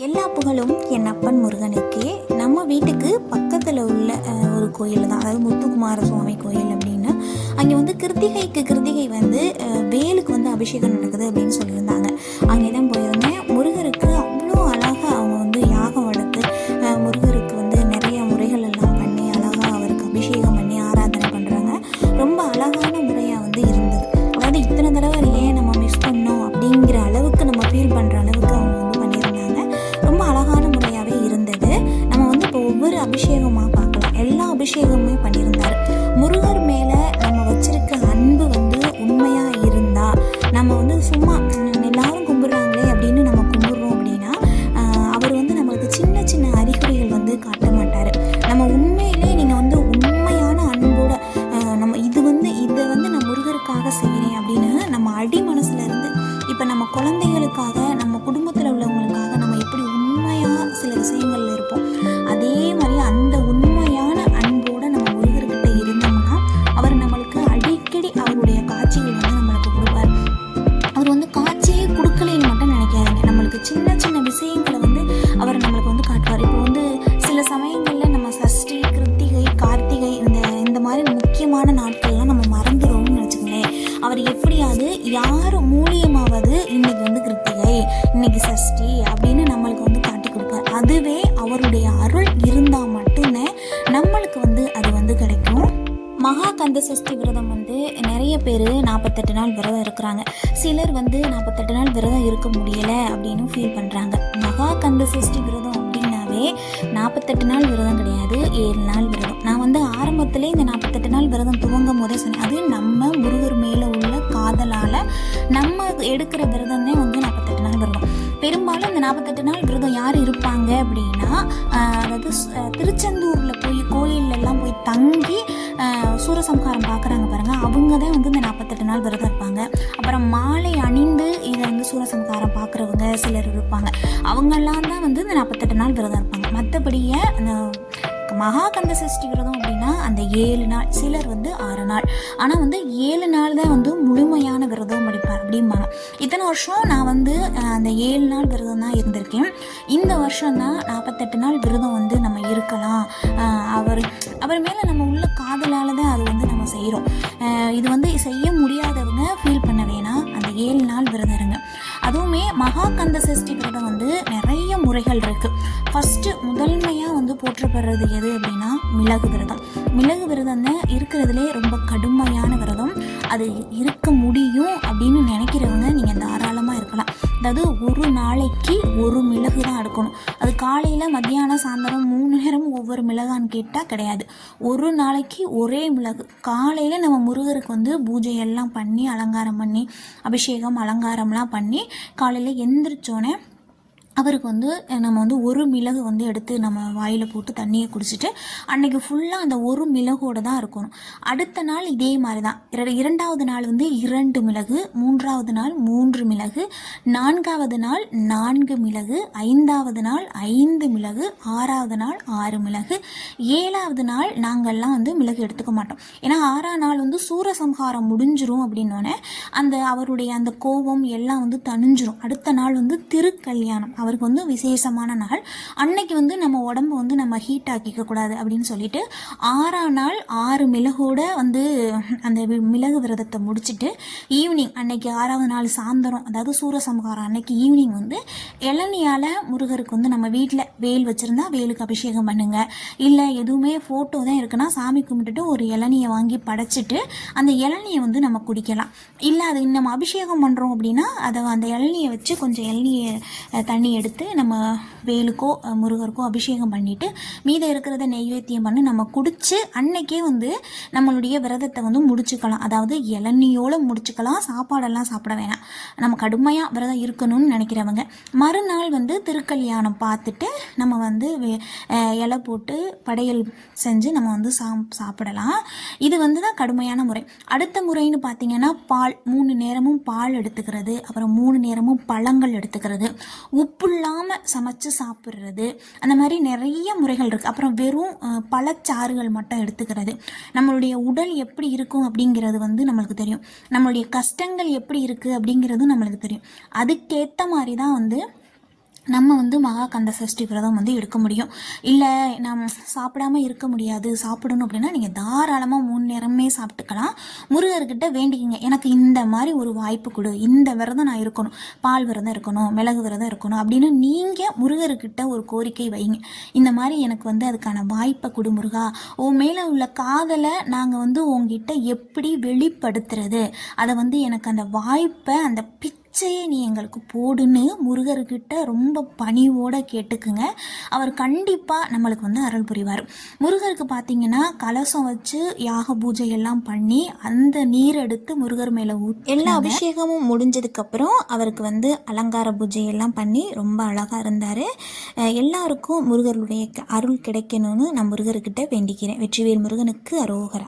எல்லா புகழும் என் அப்பன் முருகனுக்கே. நம்ம வீட்டுக்கு பக்கத்தில் உள்ள ஒரு கோயில் தான், அதாவது முத்துக்குமார சுவாமி கோயில் அப்படின்னு. அங்கே வந்து கிருத்திகை வந்து வேலுக்கு வந்து அபிஷேகம் நடக்குது அப்படின்னு சொல்லியிருந்தாங்க. அங்கே தான் போயிருந்தேன். முருகருக்கு அவ்வளோ அழகாக அவங்க வந்து யாகம் வளர்த்து முருகருக்கு வந்து நிறைய முறைகள் எல்லாம் பண்ணி அழகாக அவருக்கு அபிஷேகம் பண்ணி ஆராதனை பண்ணுறாங்க. ரொம்ப அழகான முறையாக வந்து இருந்தது. அதாவது இத்தனை தடவை ஏன் நம்ம மிஸ் பண்ணோம் அப்படிங்கிற அளவுக்கு நம்ம ஃபீல் பண்ணுற அளவுக்கு அவங்க வந்து பண்ணியிருந்தாங்க. ரொம்ப அழகான முறையாகவே இருந்தது. நம்ம வந்து இப்போ ஒவ்வொரு அபிஷேகமாக பார்க்கலாம். எல்லா அபிஷேகமுமே பண்ணியிருந்தார். முருகர் மேலே நம்ம வச்சிருக்க அன்பு வந்து உண்மையாக இருந்தால், நம்ம வந்து சும்மா எல்லாரும் கும்பிட்றாங்களே அப்படின்னு நம்ம கும்பிட்றோம் அப்படின்னா அவர் வந்து நம்மளுக்கு சின்ன சின்ன அறிகுறிகள் வந்து காட்ட மாட்டார். நம்ம உண்மையிலே நீங்கள் வந்து உண்மையான அன்போட நம்ம இதை வந்து நான் முருகருக்காக செய்கிறேன் அப்படின்னு நம்ம அடி மனசில் இருந்து, இப்போ நம்ம குழந்தைகளுக்காக நம்ம குடும்பத்தில் உள்ளவங்களுக்காக நம்ம எப்படி உண்மையாக சில விஷயங்கள்ல இருப்போம், அதே மாதிரி அந்த உண்மையான அன்போடு நம்ம முருகர்கிட்ட இருந்தோம்னா அவர் நம்மளுக்கு அடிக்கடி அவருடைய காட்சிகள் வந்து நம்மளுக்கு கொடுப்பார். அவர் வந்து காட்சியே கொடுக்கலைன்னு மட்டும் நினைக்காதீங்க. நம்மளுக்கு சின்ன சின்ன விஷயங்களை வந்து அவர் நம்மளுக்கு வந்து காட்டுவார். இப்போ வந்து சில சமயங்களில் நம்ம சஷ்டி, கிருத்திகை, கார்த்திகை இந்த மாதிரி முக்கியமான நாட்கள்லாம் நம்ம மறந்துடுவோம்னு நினச்சிங்களேன். அவர் எப்படியாவது யார் மூலியமாவது இன்னைக்கு வந்து கிருத்திகை, இன்னைக்கு சஷ்டி அப்படின்னு நம்மளுக்கு வந்து காட்டி கொடுப்பார். அதுவே அவருடைய அருள் இருந்தால் மட்டும்தான் நம்மளுக்கு வந்து அது வந்து கிடைக்கும். மகா கந்த சஷ்டி விரதம் வந்து நிறைய பேர் 48 நாள் விரதம் இருக்கிறாங்க. சிலர் வந்து 48 நாள் விரதம் இருக்க முடியலை அப்படின்னு ஃபீல் பண்ணுறாங்க. மகா கந்த சஷ்டி விரதம் அப்படின்னாவே 48 நாள் விரதம் கிடையாது, 7 நாள் விரதம். நான் வந்து ஆரம்பத்திலே இந்த 48 நாள் விரதம் துவங்கும் போதே சொன்னேன், அது நம்ம முருகர் மேலே உள்ள காதலால் நம்ம எடுக்கிற விரதம் தான் வந்து 48 நாள் விரதம். பெரும்பாலும் இந்த 48 நாள் விரதம் யார் இருப்பாங்க அப்படின்னா, அதாவது திருச்செந்தூரில் போய் கோயிலெல்லாம் போய் தங்கி சூரசம்ஹாரம் பார்க்குறாங்க பாருங்கள், அவங்க தான் வந்து இந்த 48 நாள் விரதம் இருப்பாங்க. அப்புறம் மாலை அணிந்து இதை வந்து சூரசம்ஹாரம் பார்க்குறவங்க சிலர் இருப்பாங்க. அவங்கெல்லாம் தான் வந்து இந்த 48 நாள் விரதம் இருப்பாங்க. மற்றபடியே அந்த மகா கந்த சஷ்டி விரதம் அப்படின்னா அந்த 7 நாள், சிலர் வந்து 6 நாள், ஆனால் வந்து 7 நாள் தான் வந்து முழுமையான விரதம் முடிப்பார் அப்படிம்பாங்க. இத்தனை வருஷம் நான் வந்து அந்த 7 நாள் விரதம் தான் இருந்திருக்கேன். இந்த வருஷம் தான் 48 நாள் விரதம் வந்து நம்ம இருக்கலாம். அவர் மேலே நம்ம உள்ள காதலால் தான் அது வந்து நம்ம செய்கிறோம். இது வந்து செய்ய முடியாதவங்க ஃபீல் பண்ண வேணாம், அந்த 7 நாள் விரதம் இருங்க. அதுவுமே மகா கந்த சஷ்டி விரதம் வந்து நிறைய முறைகள் இருக்குது. ஃபஸ்ட்டு முதன்மையாக வந்து போற்றப்படுறது எது அப்படின்னா மிளகு விரதம். மிளகு விரதம் தான் இருக்கிறதுலே ரொம்ப கடுமையான விரதம். அது இருக்க முடியும் அப்படின்னு நினைக்கிறவங்க நீங்கள் தாராளமாக இருக்கலாம். அதாவது ஒரு நாளைக்கு ஒரு மிளகு தான் எடுக்கணும். அது காலையில், மத்தியானம், சாயந்தரம் 3 நேரமும் ஒவ்வொரு மிளகான்னு கேட்டால் கிடையாது. ஒரு நாளைக்கு ஒரே மிளகு. காலையில் நம்ம முருகருக்கு வந்து பூஜை எல்லாம் பண்ணி அலங்காரம் பண்ணி அபிஷேகம் அலங்காரம்லாம் பண்ணி காலையில் எந்திரிச்சோன்னே அவருக்கு வந்து நம்ம வந்து ஒரு மிளகு வந்து எடுத்து நம்ம வாயில் போட்டு தண்ணியை குடிச்சிட்டு அன்றைக்கி ஃபுல்லாக அந்த ஒரு மிளகோடு தான் இருக்கணும். அடுத்த நாள் இதே மாதிரி தான். இரண்டாவது நாள் வந்து 2 மிளகு, 3வது நாள் 3 மிளகு, 4வது நாள் 4 மிளகு, 5வது நாள் 5 மிளகு, 6வது நாள் 6 மிளகு, 7வது நாள் நாங்கள்லாம் வந்து மிளகு எடுத்துக்க மாட்டோம். ஏன்னா 6ஆம் நாள் வந்து சூரசம்ஹாரம் முடிஞ்சிரும் அப்படின்னோடனே அந்த அவருடைய அந்த கோபம் எல்லாம் வந்து தணிஞ்சிரும். அடுத்த நாள் வந்து திருக்கல்யாணம், அவருக்கு வந்து விசேஷமான நாள். அன்னைக்கு வந்து நம்ம உடம்பு வந்து நம்ம ஹீட் ஆக்கிக்க கூடாது அப்படின்னு சொல்லிட்டு 6ஆம் நாள் 6 மிளகோட வந்து அந்த மிளகு விரதத்தை முடிச்சுட்டு ஈவினிங் அன்னைக்கு 6வது நாள் சாயந்தரம், அதாவது சூரசம்ஹாரம் அன்னைக்கு ஈவினிங் வந்து இளநியால் முருகருக்கு வந்து நம்ம வீட்டில் வேல் வச்சுருந்தா வேலுக்கு அபிஷேகம் பண்ணுங்க. இல்லை எதுவுமே ஃபோட்டோ தான் இருக்குன்னா சாமி கும்பிட்டுட்டு ஒரு இளநியை வாங்கி படைச்சிட்டு அந்த இளநியை வந்து நம்ம குடிக்கலாம். இல்லை அது நம்ம அபிஷேகம் பண்ணுறோம் அப்படின்னா அதை அந்த இளநியை வச்சு கொஞ்சம் இளநியை தண்ணி எடுத்து நம்ம வேலுக்கோ முருகருக்கோ அபிஷேகம் பண்ணிவிட்டு மீத இருக்கிறத நெய்வேத்தியம் பண்ணி நம்ம குடித்து அன்னைக்கே வந்து நம்மளுடைய விரதத்தை வந்து முடிச்சுக்கலாம். அதாவது இளநியோடு முடிச்சுக்கலாம், சாப்பாடெல்லாம் சாப்பிட வேணாம். நம்ம கடுமையாக விரதம் இருக்கணும்னு நினைக்கிறவங்க மறுநாள் வந்து திருக்கல்யாணம் பார்த்துட்டு நம்ம வந்து இலை போட்டு படையல் செஞ்சு நம்ம வந்து சாப்பிடலாம். இது வந்து தான் கடுமையான முறை. அடுத்த முறைன்னு பார்த்தீங்கன்னா பால், 3 நேரமும் பால் எடுத்துக்கிறது, அப்புறம் 3 நேரமும் பழங்கள் எடுத்துக்கிறது, உப்பு இல்லாமல் சமைச்சு சாப்பிட்றது, அந்த மாதிரி நிறைய முறைகள் இருக்குது. அப்புறம் வெறும் பழச்சாறுகள் மட்டும் எடுத்துக்கிறது. நம்மளுடைய உடல் எப்படி இருக்கும் அப்படிங்கிறது வந்து நம்மளுக்கு தெரியும். நம்மளுடைய கஷ்டங்கள் எப்படி இருக்குது அப்படிங்கிறதும் நம்மளுக்கு தெரியும். அதுக்கேற்ற மாதிரி தான் வந்து நம்ம வந்து மகா கந்த சஷ்டி விரதம் வந்து எடுக்க முடியும். இல்லை நம்ம சாப்பிடாம இருக்க முடியாது, சாப்பிடணும் அப்படின்னா நீங்கள் தாராளமாக 3 நேரமே சாப்பிட்டுக்கலாம். முருகர்கிட்ட வேண்டிக்கிங்க, எனக்கு இந்த மாதிரி ஒரு வாய்ப்பு கொடு, இந்த விரதம் நான் இருக்கணும், பால் விரதம் இருக்கணும், மிளகு விரதம் இருக்கணும் அப்படின்னு நீங்கள் முருகர்கிட்ட ஒரு கோரிக்கை வைங்க. இந்த மாதிரி எனக்கு வந்து அதுக்கான வாய்ப்பை கொடு முருகா, உன் மேலே உள்ள காதலை நாங்கள் வந்து உங்ககிட்ட எப்படி வெளிப்படுத்துறது, அதை வந்து எனக்கு அந்த வாய்ப்பை, அந்த பிச்சையை நீ எங்களுக்கு போடுன்னு முருகர்கிட்ட ரொம்ப பணிவோடு கேட்டுக்குங்க. அவர் கண்டிப்பாக நம்மளுக்கு வந்து அருள் புரிவார். முருகருக்கு பார்த்தீங்கன்னா கலசம் வச்சு யாக பூஜை எல்லாம் பண்ணி அந்த நீர் எடுத்து முருகர் மேலே எல்லா அபிஷேகமும் முடிஞ்சதுக்கப்புறம் அவருக்கு வந்து அலங்கார பூஜை எல்லாம் பண்ணி ரொம்ப அழகாக இருந்தார். எல்லாருக்கும் முருகருடைய அருள் கிடைக்கணும்னு நான் முருகர்கிட்ட வேண்டிக்கிறேன். வெற்றிவேல் முருகனுக்கு அரோகரா.